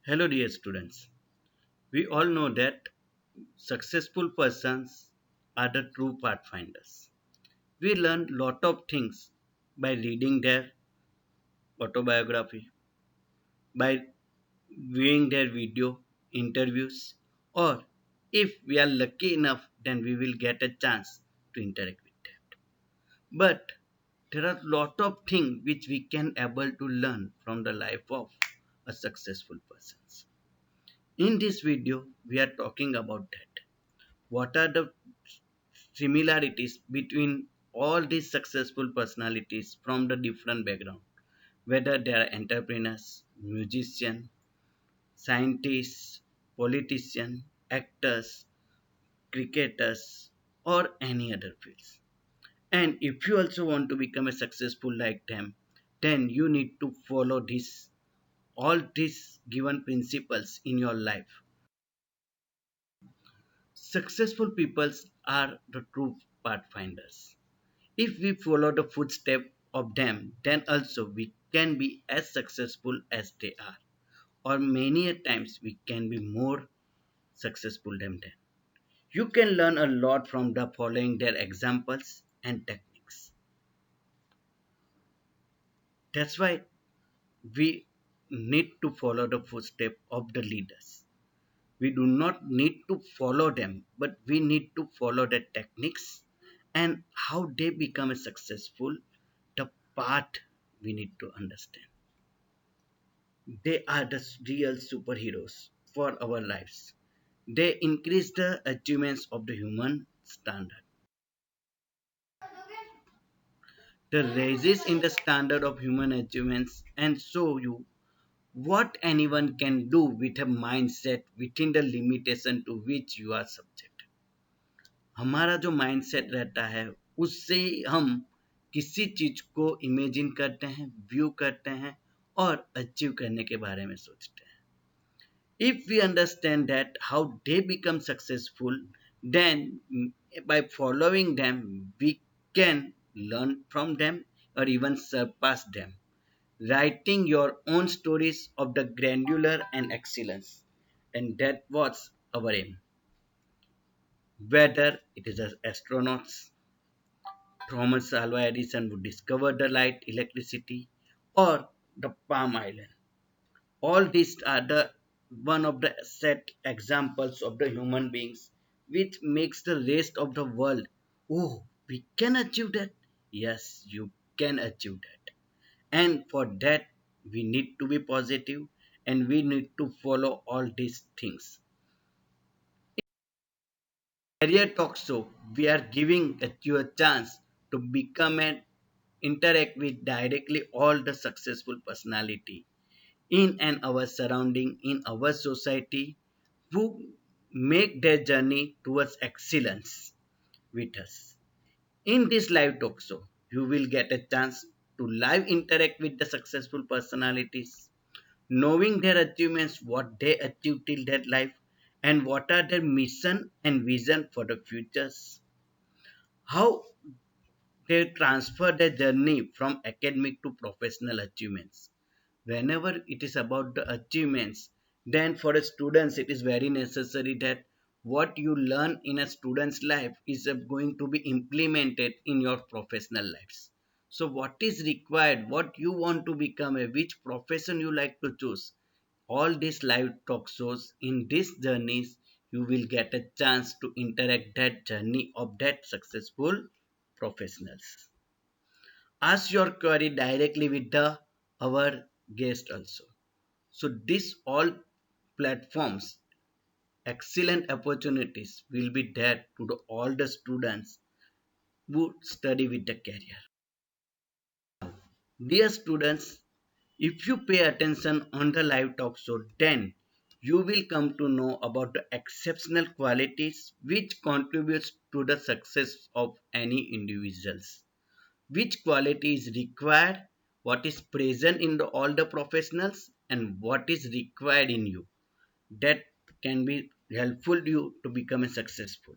Hello, dear students. We all know that successful persons are the true pathfinders. We learn lot of things by reading their autobiography, by viewing their video interviews, or if we are lucky enough, then we will get a chance to interact with them. But there are lot of things which we can able to learn from the life of a successful person. In this video, we are talking about that. What are the similarities between all these successful personalities from the different background, whether they are entrepreneurs, musicians, scientists, politicians, actors, cricketers, or any other fields. And if you also want to become a successful like them, then you need to follow this all these given principles in your life. Successful peoples are the true pathfinders. If we follow the footsteps of them, then also we can be as successful as they are, or many a times we can be more successful than them. You can learn a lot from the following their examples and techniques. That's why we need to follow the footsteps of the leaders. We do not need to follow them, but we need to follow the techniques and how they become a successful, the path we need to understand. They are the real superheroes for our lives. They increase the achievements of the human standard. They raises in the standard of human achievements and show you what anyone can do with a mindset within the limitation to which you are subject. हमारा जो mindset रहता है उससे हम किसी चीज को imagine करते हैं, व्यू करते हैं और अचीव करने के बारे में सोचते हैं. If we understand that how they become successful, then by following them we can learn from them or even surpass them, writing your own stories of the grandeur and excellence. And that was our aim. Whether it is as astronauts, Thomas Alva Edison would discover the light, electricity, or the Palm Island. All these are the one of the set examples of the human beings which makes the rest of the world. Oh, we can achieve that. Yes, you can achieve that. And for that, we need to be positive and we need to follow all these things. Career Talk Show, we are giving you a chance to become and interact with directly all the successful personality in and our surrounding, in our society, who make their journey towards excellence with us. In this live talk show, you will get a chance to live interact with the successful personalities, knowing their achievements, what they achieved till their life, and what are their mission and vision for the futures. How they transfer their journey from academic to professional achievements. Whenever it is about the achievements, then for the students it is very necessary that what you learn in a student's life is going to be implemented in your professional lives. So what is required, what you want to become, which profession you like to choose, all these live talk shows in these journeys you will get a chance to interact that journey of that successful professionals. Ask your query directly with the our guest also. So this all platforms, excellent opportunities will be there to all the students who study with the career. Dear students, if you pay attention on the live talk show, then you will come to know about the exceptional qualities which contributes to the success of any individuals. Which quality is required, what is present in all the professionals, and what is required in you. That can be helpful to you to become a successful.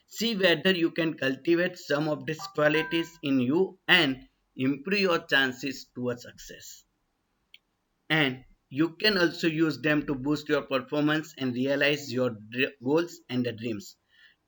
See whether you can cultivate some of these qualities in you and improve your chances towards success. And you can also use them to boost your performance and realize your goals and the dreams.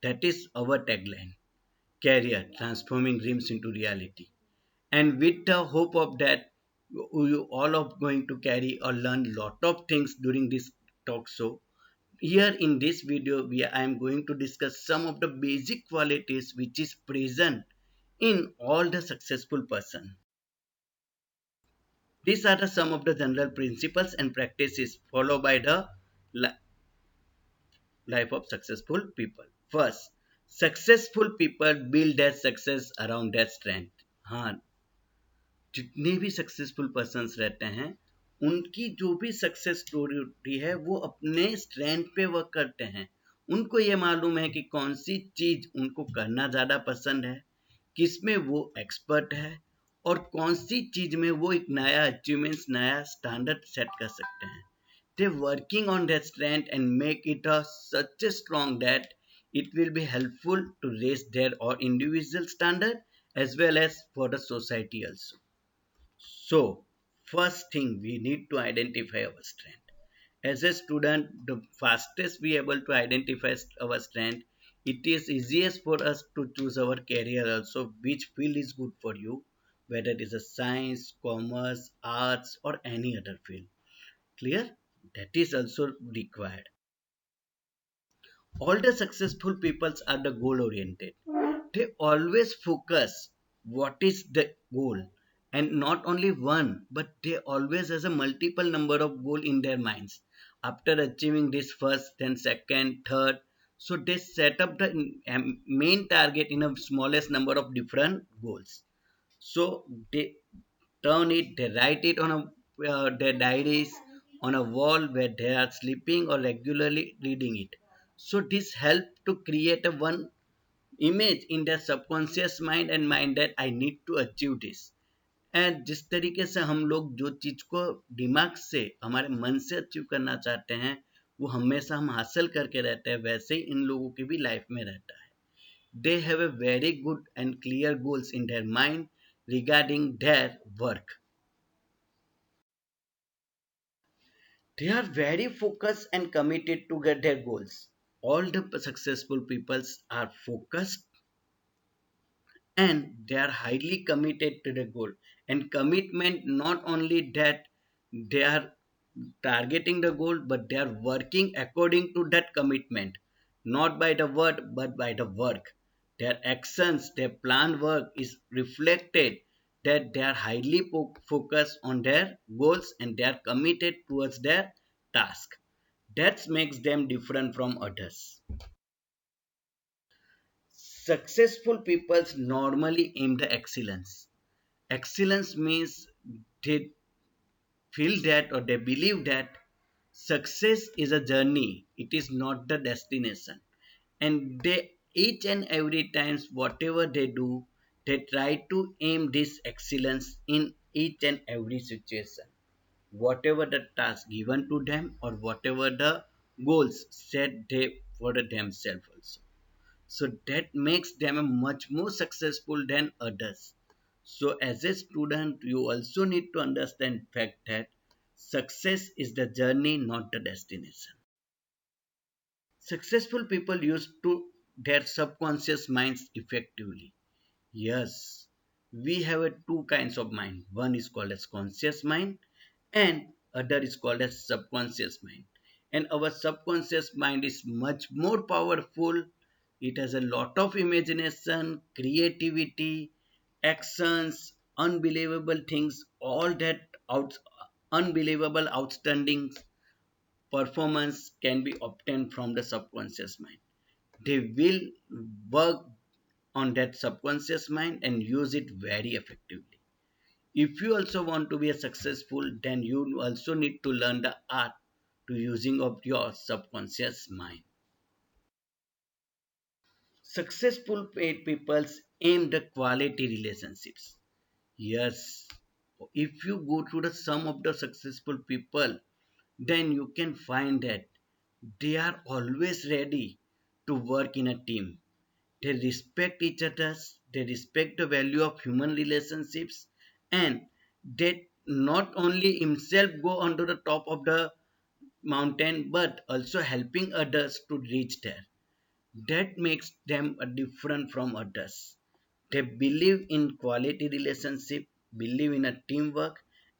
That is our tagline: career transforming dreams into reality. And with the hope of that, you all are going to carry or learn lot of things during this talk show. Here in this video, I am going to discuss some of the basic qualities which is present in all the successful person. These are the some of the general principles and practices followed by the life of successful people. First, successful people build their success around their strength. हाँ, जितने भी successful persons रहते हैं, उनकी जो भी success story होती है वो अपने स्ट्रेंथ पे वर्क करते हैं। उनको ये मालूम है कि कौन सी चीज उनको करना ज़्यादा पसंद है, किसमें वो एक्सपर्ट है, और कौन सी चीज में वो एक नया अचीवमेंट्स, नया स्टैंडर्ड सेट कर सकते हैं। They working on their strength and make it a such a strong that it will be helpful to raise their or individual standard as well as for the society also. So, first thing we need to identify our strength. As a student, the fastest we able to identify our strength, it is easiest for us to choose our career also, which field is good for you, whether it is a science, commerce, arts, or any other field. Clear? That is also required. All the successful peoples are the goal oriented. They always focus what is the goal, and not only one, but they always has a multiple number of goal in their minds. After achieving this first, then second, third, so they set up the main target in a smallest number of different goals. So they turn it, they write it on their diaries, on a wall where they are sleeping or regularly reading it. So this help to create a one image in their subconscious mind and mind that I need to achieve this. And जिस तरीके से हम लोग जो चीज को दिमाग से, हमारे मन से अचीव करना चाहते हैं, वो हमेशा हम हासिल करके रहते हैं, वैसे ही इन लोगों की भी लाइफ में रहता है. They have a very good and clear goals in their mind regarding their work. They are very focused and committed to get their goals. All the successful peoples are focused and they are highly committed to the goal. And commitment, not only that they are targeting the goal, but they are working according to that commitment, not by the word but by the work. Their actions, their plan work is reflected that they are highly focused on their goals and they are committed towards their task. That makes them different from others. Successful people normally aim the excellence. Excellence means they feel that or they believe that success is a journey, it is not the destination. And they each and every times whatever they do, they try to aim this excellence in each and every situation. Whatever the task given to them or whatever the goals set they for themselves also. So that makes them a much more successful than others. So as a student you also need to understand fact that success is the journey, not the destination. Successful people use to their subconscious minds effectively. Yes, we have two kinds of mind. One is called as conscious mind and other is called as subconscious mind. And our subconscious mind is much more powerful. It has a lot of imagination, creativity, actions, unbelievable things, all that unbelievable outstanding performance can be obtained from the subconscious mind. They will work on that subconscious mind and use it very effectively. If you also want to be a successful, then you also need to learn the art to using of your subconscious mind. Successful paid people aim the quality relationships. Yes, if you go through the sum of the successful people, then you can find that they are always ready to work in a team. They respect each other, they respect the value of human relationships, and they not only himself go onto the top of the mountain but also helping others to reach there. That makes them a different from others. They believe in quality relationship, believe in a teamwork,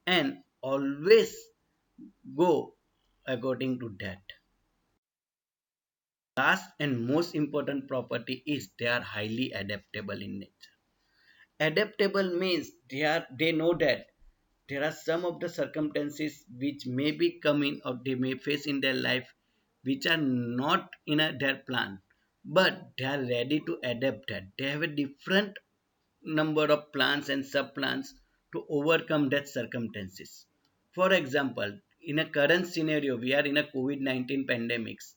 and always go according to that. Last and most important property is they are highly adaptable in nature. Adaptable means they know that there are some of the circumstances which may be coming or they may face in their life which are not in their plan, but they are ready to adapt that. They have a different number of plans and sub plans to overcome that circumstances. For example, in a current scenario, we are in a COVID-19 pandemics.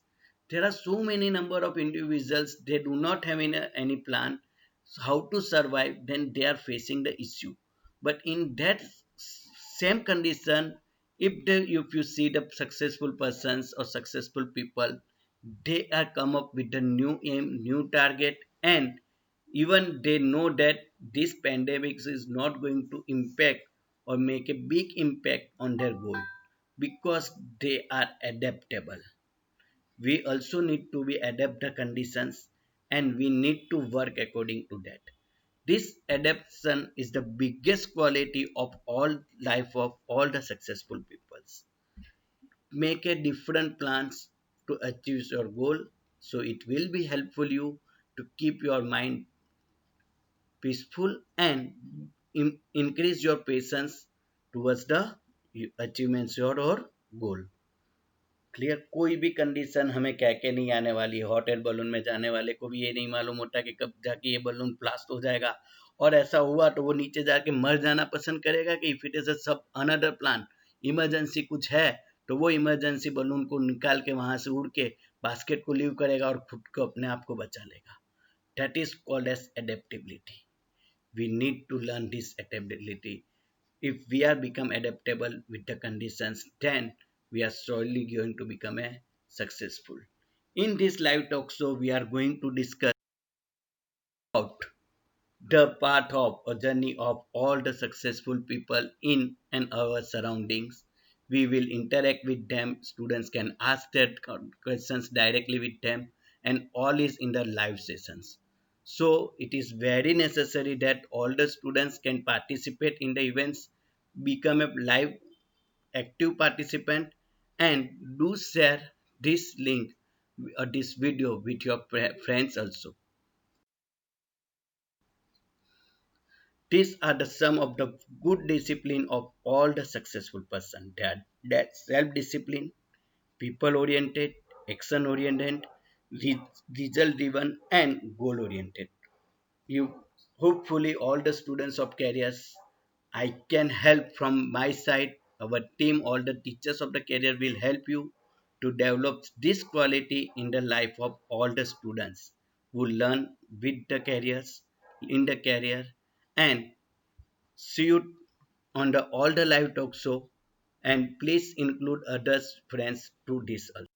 There are so many number of individuals they do not have any plan how to survive. Then they are facing the issue. But in that same condition, if you see the successful persons or successful people, they are come up with a new aim, new target, and even they know that this pandemic is not going to impact or make a big impact on their goal because they are adaptable. We also need to be adapt the conditions and we need to work according to that. This adaptation is the biggest quality of all life of all the successful peoples. Make a different plans to achieve your goal, so it will be helpful you to keep your mind peaceful and increase your patience towards the achievements your or goal. Clear, कोई भी condition हमें कह के नहीं आने वाली है। Hot air balloon में जाने वाले को भी ये नहीं मालूम होता कि कब जाके ये बलून ब्लास्ट हो जाएगा, और ऐसा हुआ तो वो नीचे जाके मर जाना पसंद करेगा कि इफ इट इज अ सब अनदर प्लान, इमरजेंसी कुछ है, तो वो इमरजेंसी बलून को निकाल के वहां से उड़ के बास्केट को लीव करेगा और खुद को अपने आप को बचा लेगा. That is called as adaptability. We need to learn this adaptability. If we are become adaptable with the conditions, then we are surely going to become a successful. In this live talk show, we are going to discuss about the path of or journey of all the successful people in and our surroundings. We will interact with them. Students can ask their questions directly with them, and all is in the live sessions. So it is very necessary that all the students can participate in the events, become a live active participant, and do share this link or this video with your friends also. These are the sum of the good discipline of all the successful person. That self-discipline, people-oriented, action-oriented, result-driven, and goal-oriented. You hopefully all the students of careers, I can help from my side. Our team, all the teachers of the career will help you to develop this quality in the life of all the students who learn with the careers in the career, and see you on the all the live talk show, and please include others friends to this also.